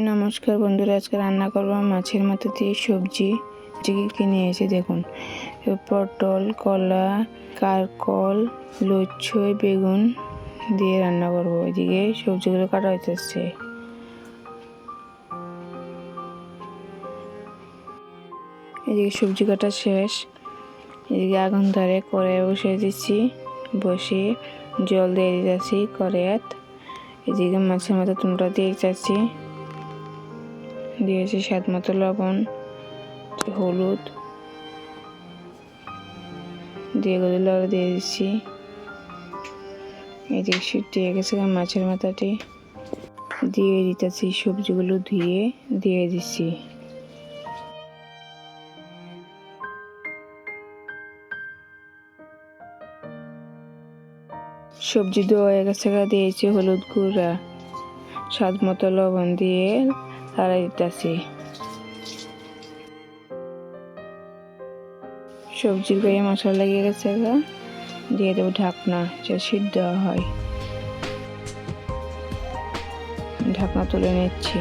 নমস্কার বন্ধুরা, আজকে রান্না করব মাছের মাথা দিয়ে সবজি। কি নিয়েছি দেখুন, পটল, কলা, কারকল, লুচ্ছই, বেগুন দিয়ে রান্না করব। এদিকে সবজিগুলো কাটা হইতেছে। এদিকে সবজি কাটা শেষ। এদিকে আগুন ধরে কড়াই বসিয়ে দিচ্ছি, বসে জল দিয়ে দিতেছি কড়াইয়াত। এদিকে মাছের মাথা তুনটা দিয়ে যাচ্ছি, দিয়েছি স্বাদ মতো লবণ, হলুদ দিয়ে লবণ দিয়ে দিচ্ছি। এদিকে সিদ্ধ হয়ে গেছে মাছের মাথাটি, দিয়ে দিতেছি সবজিগুলো ধুয়ে দিয়ে দিচ্ছি। সবজি ধোয়া হয়ে গেছে, দিয়েছি হলুদ গুঁড়া, স্বাদ মতো লবণ দিয়ে লাড়াই দিতেছি। সবজির গায়ে মশলা লেগে গেছে, দিয়ে দেবো ঢাকনা, যা সিদ্ধ হয়। ঢাকনা তুলে নিচ্ছি।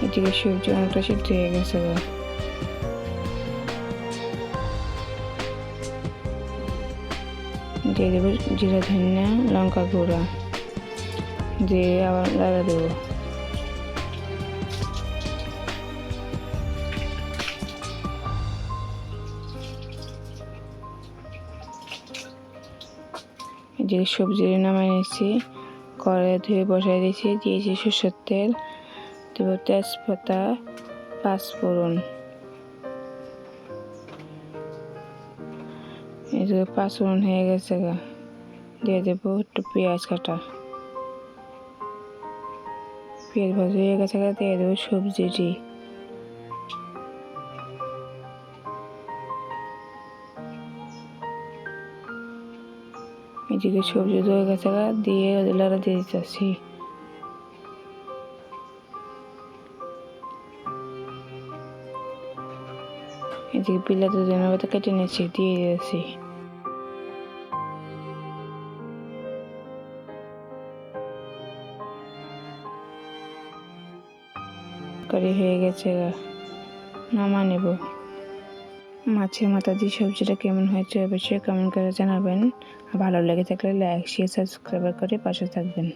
এদিকে সবজি অনেকটা সিদ্ধ হয়ে গেছে। দিয়ে দেবো জিরা, ধনিয়া, লঙ্কা গুঁড়া, দিয়ে আবার লাড়া দেবো। এদিকে সবজি নামাই নিয়েছি, কড়াই ধুয়ে বসাই দিয়েছি, দিয়েছি সরষের তেল, দেবো তেজপাতা, পাঁচফোড়ন। এদিকে পাঁচফোড়ন হয়ে গেছে, দিয়ে দেবো একটু পেঁয়াজ কাটা। পেঁয়াজ ভাজা হয়ে গেছে, দিয়ে দেবো সবজিটি। এদিকে সবজি ধুয়ে গেছে, দিয়ে লাড়া দিয়ে দিতেছি। এদিকে বিলাতি ধনিয়া পাতা কেটে নিয়েছি, দিয়ে দিয়েছি। তরকারি হয়ে গেছে, নামা নেব। মাছের মাথা দিয়ে সবজিটা কেমন হয়েছে অবশ্যই কমেন্ট করে জানাবেন। ভালো লেগে থাকলে লাইক, শেয়ার, সাবস্ক্রাইব করে পাশে থাকবেন।